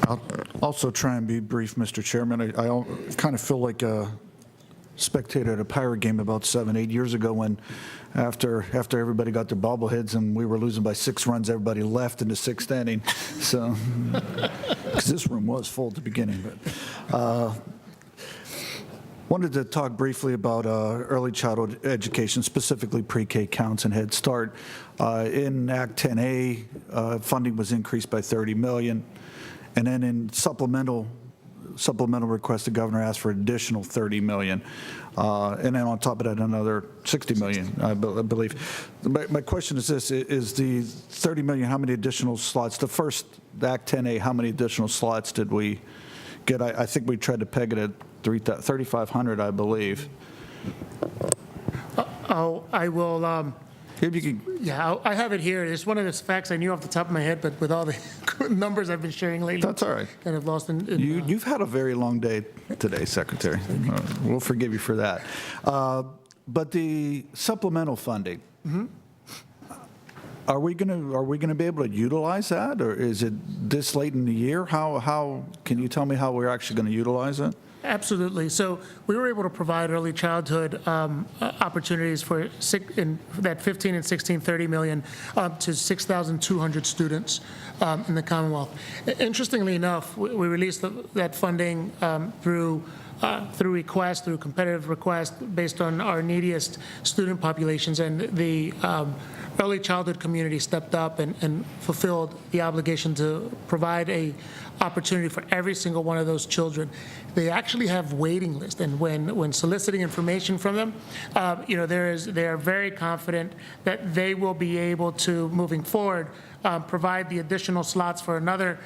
I'll also try and be brief, Mr. Chairman. I kind of feel like a spectator at a Pirate game about 7-8 years ago when after everybody got their bobbleheads and we were losing by 6 runs, everybody left in the 6th inning. So, because this room was full at the beginning. But wanted to talk briefly about early childhood education, specifically pre-K counts and Head Start. In Act 10A, funding was increased by $30 million. And then in supplemental request, the governor asked for additional $30 million. And then on top of that, another $60 million, I believe. My question is this, is the $30 million, how many additional slots? The first Act 10A, how many additional slots did we get? I think we tried to peg it at 3,500, I believe. I will. If you could, Yeah, I have it here. It's one of those facts I knew off the top of my head, but with all the numbers I've been sharing lately, that's all right. kind of lost in You've had a very long day today, Secretary. We'll forgive you for that. But the supplemental funding, are we going to be able to utilize that, or is it this late in the year? How can you tell me how we're actually going to utilize it? Absolutely. So we were able to provide early childhood opportunities for that 15 and 16, $30 million up to 6,200 students in the Commonwealth. Interestingly enough, we released that funding through request, through competitive request, based on our neediest student populations, and the early childhood community stepped up and fulfilled the obligation to provide a opportunity for every single one of those children. They actually have waiting lists, and when soliciting information from them, they are very confident that they will be able to, moving forward, provide the additional slots for another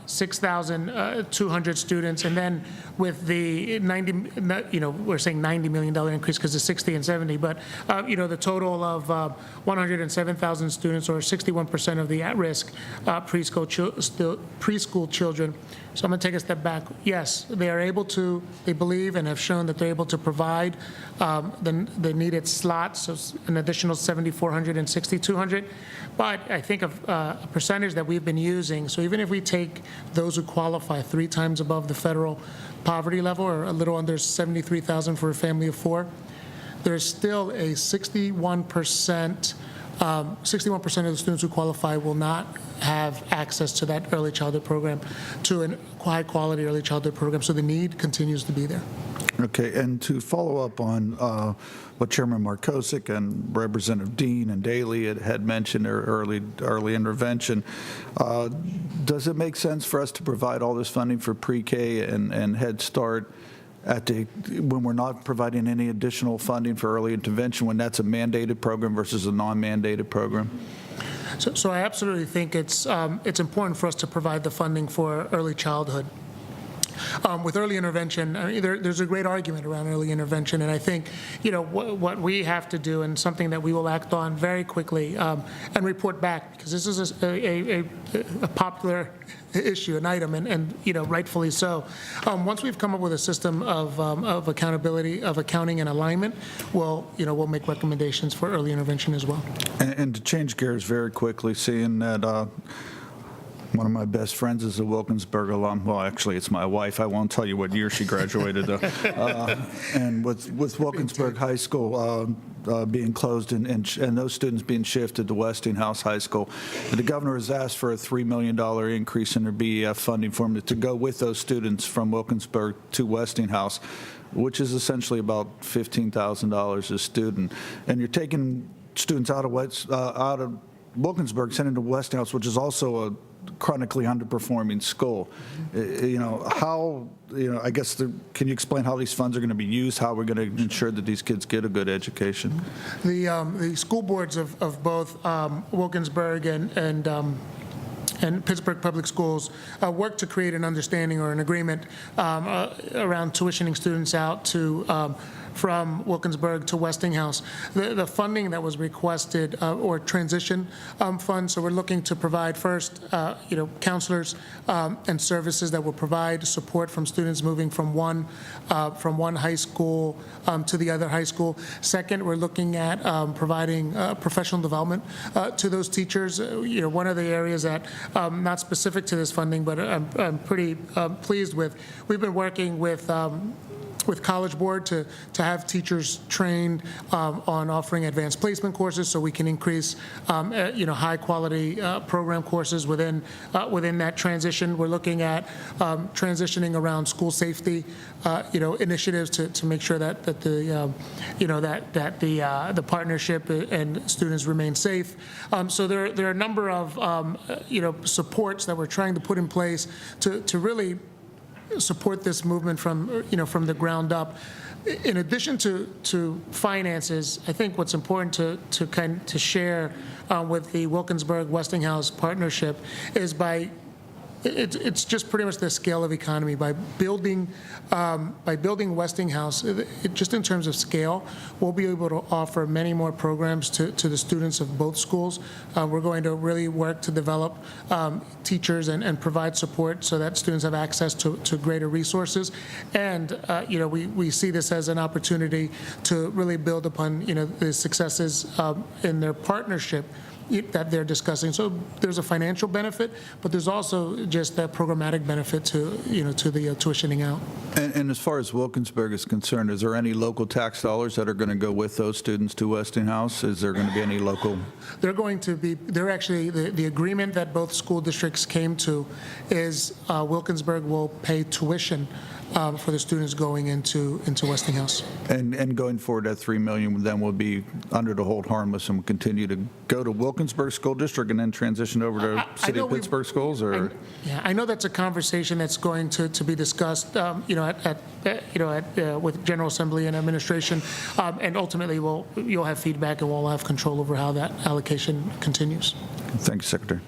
6,200 students, and then with the we're saying $90 million increase because it's 60 and 70, but the total of 107,000 students, or 61% of the at-risk preschool children. So I'm going to take a step back. Yes, they are able to. They believe and have shown that they're able to provide the needed slots, so an additional 7,400 and 6,200. But I think of a percentage that we've been using. So even if we take those who qualify 3 times above the federal poverty level, or a little under 73,000 for a family of 4, there's still a 61% of the students who qualify will not have access to that early childhood program, to a high-quality early childhood program. So the need continues to be there. Okay, and to follow up on what Chairman Markosik and Representative Dean and Daley had mentioned, their early intervention, does it make sense for us to provide all this funding for pre-K and Head Start when we're not providing any additional funding for early intervention, when that's a mandated program versus a non-mandated program? So I absolutely think it's important for us to provide the funding for early childhood. With early intervention, there's a great argument around early intervention, and I think what we have to do, and something that we will act on very quickly and report back, because this is a popular issue, an item, and rightfully so. Once we've come up with a system of accountability, of accounting and alignment, we'll make recommendations for early intervention as well. And to change gears very quickly, seeing that one of my best friends is a Wilkinsburg alum. Well, actually, it's my wife. I won't tell you what year she graduated, though. And with Wilkinsburg High School being closed and those students being shifted to Westinghouse High School, the governor has asked for a $3 million increase in their BEF funding for them to go with those students from Wilkinsburg to Westinghouse, which is essentially about $15,000 a student. And you're taking students out of Wilkinsburg, sending to Westinghouse, which is also a chronically underperforming school. I guess, can you explain how these funds are going to be used, how we're going to ensure that these kids get a good education? The school boards of both Wilkinsburg and Pittsburgh Public Schools work to create an understanding or an agreement around tuitioning students out to from Wilkinsburg to Westinghouse. The funding that was requested, or transition fund, so we're looking to provide first, counselors and services that will provide support from students moving from one high school to the other high school. Second, we're looking at providing professional development to those teachers. One of the areas that, not specific to this funding, but I'm pretty pleased with, we've been working with College Board to have teachers trained on offering advanced placement courses, so we can increase high-quality program courses within that transition. We're looking at transitioning around school safety, initiatives to make sure that the partnership and students remain safe. So there are a number of supports that we're trying to put in place to really support this movement from the ground up. In addition to finances, I think what's important to share with the Wilkinsburg-Westinghouse partnership is it's just pretty much the scale of economy. By building Westinghouse, just in terms of scale, we'll be able to offer many more programs to the students of both schools. We're going to really work to develop teachers and provide support so that students have access to greater resources. And we see this as an opportunity to really build upon the successes in their partnership that they're discussing. So there's a financial benefit, but there's also just that programmatic benefit to the tuitioning out. And as far as Wilkinsburg is concerned, is there any local tax dollars that are going to go with those students to Westinghouse? Is there going to be any local? They're actually, the agreement that both school districts came to is Wilkinsburg will pay tuition for the students going into Westinghouse. And going forward, that $3 million then will be under the hold harmless and will continue to go to Wilkinsburg School District and then transition over to City of Pittsburgh schools, or? I know that's a conversation that's going to be discussed, with General Assembly and administration, and ultimately you'll have feedback and we'll have control over how that allocation continues. Thank you, Secretary.